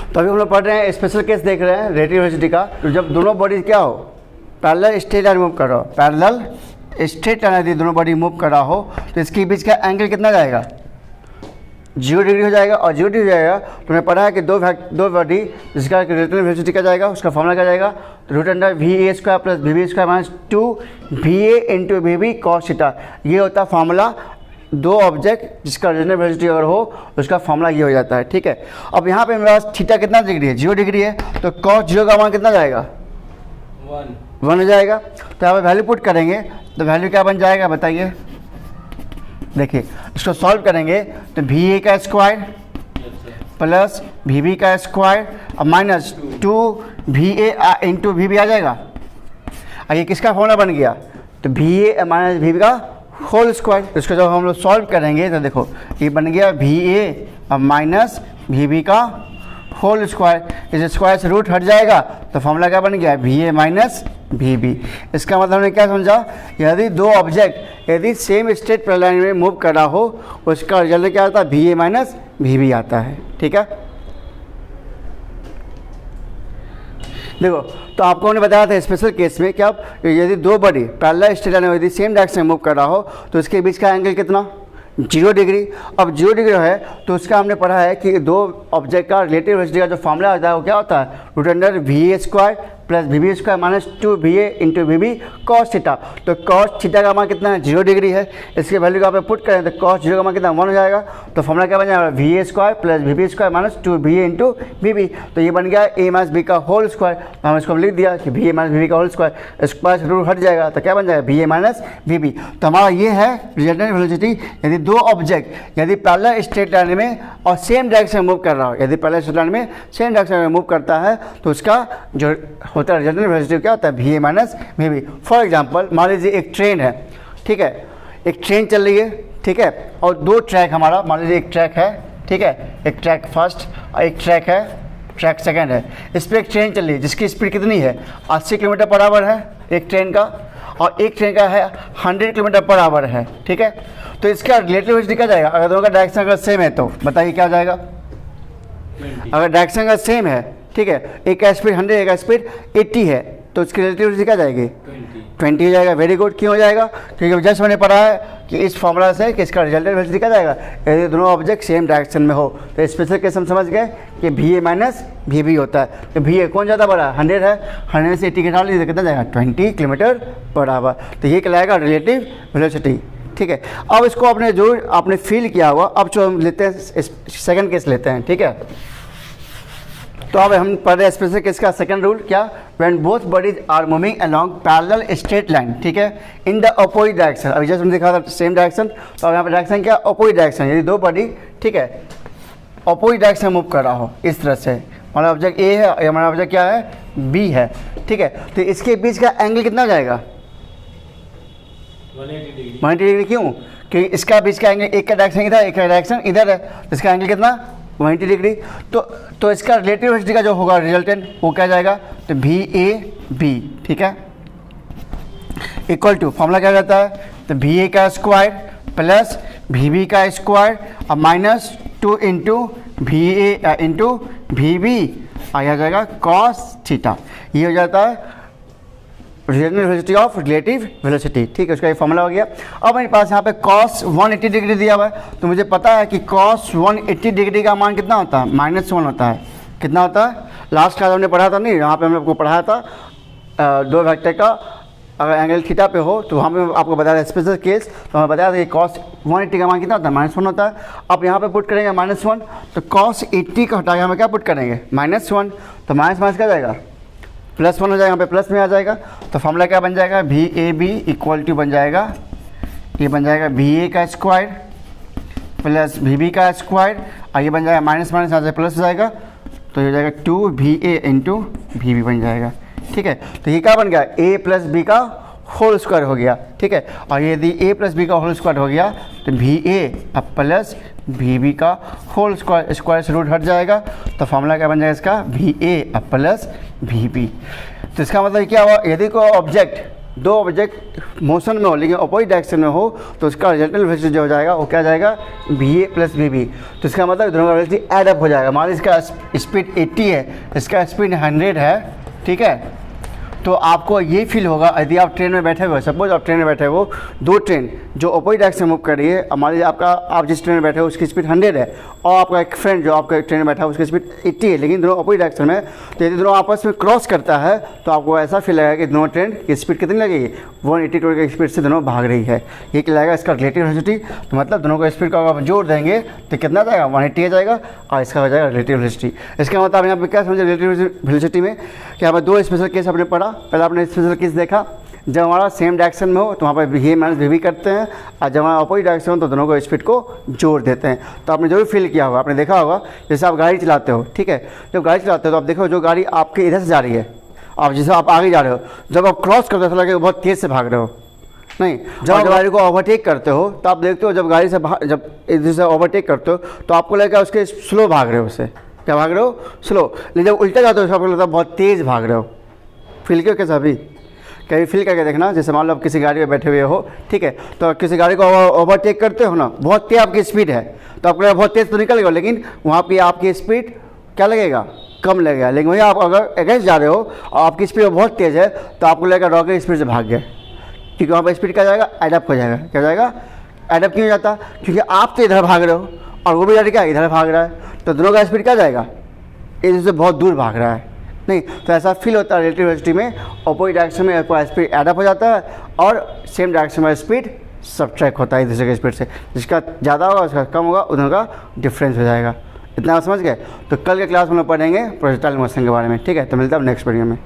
तो अभी हम लोग पढ़ रहे हैं, स्पेशल केस देख रहे हैं रिलेटिव वेलोसिटी का। तो जब दोनों बॉडी क्या हो, पैरेलल स्ट्रेट लाइन मूव कर रहा हो, पैरेलल स्ट्रेट लाइन यदि दोनों बॉडी मूव कर रहा हो तो इसके बीच का एंगल कितना जाएगा, 0 डिग्री हो जाएगा। और 0 डिग्री हो जाएगा तो मैंने पढ़ा है कि दो बॉडी जिसका रिलेटिव वेलोसिटी क्या जाएगा, उसका फॉर्मूला क्या जाएगा, root under VA² plus VB² minus 2VA into VB cos theta. ये होता है फॉर्मूला। दो ऑब्जेक्ट जिसका रिलेटिव वेलोसिटी अगर हो उसका फॉर्मूला ये हो जाता है, ठीक है। अब यहाँ पे मेरे पास थीटा कितना डिग्री है, 0 डिग्री है, तो cos 0 का मान कितना जाएगा, 1 हो जाएगा। तो यहाँ पे वैल्यू पुट करेंगे तो वैल्यू क्या बन जाएगा बताइए। देखिए इसको सॉल्व करेंगे तो VA का स्क्वायर प्लस VB का स्क्वायर और माइनस 2VA इंटू VB आ जाएगा। और ये किसका फॉर्मूला बन गया, तो VA माइनस VB का होल स्क्वायर। इसको जब हम लोग सॉल्व करेंगे तो देखो ये बन गया VA और माइनस VB का होल स्क्वायर। इस स्क्वायर से रूट हट जाएगा तो फॉर्मूला क्या बन गया, VA माइनस VB। इसका मतलब हमने क्या समझा, यदि दो ऑब्जेक्ट यदि सेम स्ट्रेट पैरेलल लाइन में मूव कर रहा हो उसका रिजल्ट क्या आता है, VA माइनस VB आता है, ठीक है। देखो तो आपको हमने बताया था स्पेशल केस में कि आप यदि दो बॉडी पैरेलल स्ट्रेट लाइन में यदि सेम डायरेक्शन में मूव कर रहा हो तो इसके बीच का एंगल कितना, 0 डिग्री। अब 0 डिग्री है तो उसका हमने पढ़ा है कि दो ऑब्जेक्ट का रिलेटिव वेलोसिटी का जो फॉर्मूला होता है वो क्या होता है, root under VA² plus VB² minus 2VA into VB cos theta. तो cos थीटा का मान कितना है, 0 डिग्री है। इसके वैल्यू को आप पुट करें तो cos 0 का मान कितना, 1 हो जाएगा। तो फॉर्मूला क्या बन जाएगा, VA² plus VB² minus 2VA into VB। तो ये बन गया A माइनस B का होल स्क्वायर। तो हम इसको लिख दिया कि VA माइनस VB का होल स्क्वायर, स्क्वायर से रूट हट जाएगा तो क्या बन जाएगा, VA माइनस VB। तो हमारा ये है रिजल्टेंट वेलोसिटी यदि दो ऑब्जेक्ट यदि पैरेलल स्ट्रेट लाइन में और सेम डायरेक्शन में मूव कर रहा हो, यदि पैरेलल स्ट्रेट लाइन में सेम डायरेक्शन में मूव करता है तो उसका जो होता है रिजल्टेंट वेलोसिटी क्या होता है, VA minus VB। For example मान लीजिए एक ट्रेन है, ठीक है, एक ट्रेन चल रही है, ठीक है, और दो ट्रैक हमारा, मान लीजिए एक ट्रैक है, ठीक है, एक ट्रैक फर्स्ट और एक ट्रैक है, ट्रैक सेकंड है। इस पर एक ट्रेन चल रही है जिसकी स्पीड कितनी है, 80 किलोमीटर पर आवर है एक ट्रेन का, और एक ट्रेन का है 100 किलोमीटर पर आवर है, ठीक है। तो इसका रिलेटिव वेलोसिटी क्या जाएगा, अगर दोनों का डायरेक्शन अगर सेम है तो बताइए क्या जाएगा। अगर डायरेक्शन अगर सेम है, ठीक है, एक का स्पीड 100 एक का स्पीड 80 है तो उसकी रिलेटिव वेलोसिटी क्या जाएगी, 20 हो जाएगा। Very good. क्यों हो जाएगा, क्योंकि जस्ट मैंने पढ़ा है कि इस फॉर्मूला से कि इसका रिजल्टेंट वेलोसिटी क्या जाएगा यदि दोनों ऑब्जेक्ट सेम डायरेक्शन में हो। तो स्पेशल केस हम समझ गए कि VA माइनस VB होता है। तो VA कौन ज़्यादा बड़ा है, 100 है, 100 में से 80 घटा लीजिए कितना जाएगा, 20 किलोमीटर पर आवर। तो ये कहलाएगा रिलेटिव वेलोसिटी, ठीक है। अब इसको आपने फील किया हुआ, अब जो हम लेते हैं सेकंड केस लेते हैं, ठीक है। तो अब हम पढ़ रहे हैं स्पेशल केस का सेकंड रूल, क्या, when both bodies are moving along parallel straight line, ठीक है, इन द अपोजिट डायरेक्शन। अभी जैसे हमने देखा था सेम डायरेक्शन, तो अब यहाँ पर डायरेक्शन क्या, अपोजिट डायरेक्शन। यदि दो बॉडी, ठीक है, अपोजिट डायरेक्शन में मूव कर रहा हो इस तरह से, हमारा ऑब्जेक्ट A है, हमारा ऑब्जेक्ट क्या है, B है, ठीक है। तो इसके बीच का एंगल कितना हो जाएगा, 180 डिग्री। क्यों, कि इसका बीच का एंगल, एक का डायरेक्शन इधर, एक का डायरेक्शन इधर है, तो इसका एंगल कितना, 180 डिग्री। तो इसका रिलेटिव वेलोसिटी का जो होगा रिजल्टेंट वो क्या जाएगा, तो VAB, ठीक है, इक्वल टू फॉर्मूला क्या रहता है, तो VA का स्क्वायर प्लस VB का स्क्वायर और minus 2 into VA into VB आ जाएगा cos थीटा। ये हो जाता है resultant velocity of relative velocity, ठीक है, उसका ये फॉर्मूला हो गया। अब मेरे पास यहाँ पे cos 180 डिग्री दिया हुआ है, तो मुझे पता है कि cos 180 डिग्री का मान कितना होता है, -1 होता है। कितना होता है, लास्ट क्लास हमने पढ़ा था नहीं, यहाँ पे हमने आपको पढ़ाया था दो वेक्टर का अगर एंगल थीटा पे हो तो हमें आपको बताया था स्पेशल केस, तो हमें बताया था कि cos 180 का मान कितना होता है, -1 होता है। अब यहाँ पे पुट करेंगे -1, तो cos 80 का हटा के हमें क्या पुट करेंगे, -1, तो माइनस माइनस क्या जाएगा, +1 हो जाएगा, यहाँ पे प्लस में आ जाएगा। तो फॉर्मूला क्या बन जाएगा, VAB इक्वल टू बन जाएगा, ये बन जाएगा VA का स्क्वायर प्लस VB का स्क्वायर, और ये बन जाएगा माइनस माइनस यहाँ से प्लस हो जाएगा, तो ये हो जाएगा 2VA इंटू VB बन जाएगा, ठीक है। तो ये क्या बन गया, A प्लस B का होल स्क्वायर हो गया, ठीक है। और यदि A प्लस B का होल स्क्वायर हो गया तो VA अब प्लस VB का होल स्क्वायर, स्क्वायर से रूट हट जाएगा, तो फॉर्मूला क्या बन जाएगा इसका, VA अब प्लस VB। तो इसका मतलब क्या हुआ, यदि कोई ऑब्जेक्ट दो ऑब्जेक्ट मोशन में हो लेकिन अपोजिट डायरेक्शन में हो तो उसका रिजल्टेंट वेलोसिटी जो हो जाएगा वो क्या जाएगा, va प्लस vb। तो इसका मतलब दोनों का वेलोसिटी ऐड अप हो जाएगा। मान लीजिए इसका स्पीड 80 है, इसका स्पीड 100 है, ठीक है। तो आपको ये फील होगा यदि आप ट्रेन में बैठे हुए, सपोज आप ट्रेन में बैठे हो, दो ट्रेन जो अपोजिट डायरेक्शन में मूव कर रही है, मान लीजिए आप जिस ट्रेन में बैठे हो उसकी स्पीड 100 है और आपका एक फ्रेंड जो आपका ट्रेन में बैठा है उसकी स्पीड 80 है, लेकिन दोनों अपोजिट डायरेक्शन में। तो यदि दोनों आपस में क्रॉस करता है तो आपको ऐसा फील लगेगा कि दोनों ट्रेन की स्पीड कितनी लगेगी, 180 किलोमीटर की स्पीड से दोनों भाग रही है। ये क्या लगेगा इसका रिलेटिव वेलोसिटी। तो मतलब दोनों को स्पीड का अगर जोड़ देंगे तो कितना जाएगा, 180 आ जाएगा और इसका हो जाएगा रिलेटिव वेलोसिटी। इसका मतलब यहाँ पे क्या समझे रिलेटिव वेलोसिटी में कि हमें दो स्पेशल केस आपने पढ़ा। पहले आपने स्पेशल केस देखा जब हमारा सेम डायरेक्शन में हो तो वहाँ पर वी माइनस वी करते हैं, और जब हमारा अपोजिट डायरेक्शन हो तो दोनों को स्पीड को जोड़ देते हैं। तो आपने जरूर फील किया होगा, आपने देखा होगा जैसे आप गाड़ी चलाते हो, ठीक है। जब गाड़ी चलाते हो तो आप देखो जो गाड़ी आपके इधर से जा रही है, आप जैसे आप आगे जा रहे हो, जब आप क्रॉस करते हो ऐसा लगेगा बहुत तेज़ से भाग रहे हो, नहीं। जब आप गाड़ी को ओवरटेक करते हो तो आप देखते हो जब गाड़ी से जब इधर से ओवरटेक करते हो तो आपको लगेगा उसके स्लो भाग रहे हो, उससे क्या भाग रहे हो, स्लो। लेकिन जब उल्टा जाते हो तो आपको लगता है बहुत तेज़ भाग रहे हो। फील क्यों कैसा अभी कभी फील करके देखना, जैसे मान लो आप किसी गाड़ी में बैठे हुए हो, ठीक है, तो किसी गाड़ी को ओवरटेक करते हो ना, बहुत तेज आपकी स्पीड है तो आपको बहुत तेज़ तो निकलेगा, लेकिन वहाँ पे आपकी स्पीड क्या लगेगा, कम लगेगा। लेकिन वही आप अगर अगेंस्ट जा रहे हो और आपकी स्पीड बहुत तेज़ है तो आपको लगेगा रॉकेट स्पीड से भाग गया, क्योंकि वहाँ पर स्पीड क्या जाएगा, एडअप हो जाएगा। क्या जाएगा, एडअप क्यों हो जाता, क्योंकि आप तो इधर भाग रहे हो और वो भी गाड़ी क्या इधर भाग रहा है, तो दोनों का स्पीड क्या जाएगा, इधर से बहुत दूर भाग रहा है, नहीं। तो ऐसा फील होता है रिलेटिव वेलोसिटी में, अपोजिट डायरेक्शन में आपका स्पीड एडअप हो जाता है और सेम डायरेक्शन में स्पीड सब्ट्रैक्ट होता है एक दूसरे के स्पीड से, जिसका ज़्यादा होगा उसका कम होगा, उधर का डिफरेंस हो जाएगा। इतना समझ गए। तो कल के क्लास में हम लोग पढ़ेंगे प्रोजेक्टाइल मोशन के बारे में, ठीक है। तो मिलता है नेक्स्ट वीडियो में।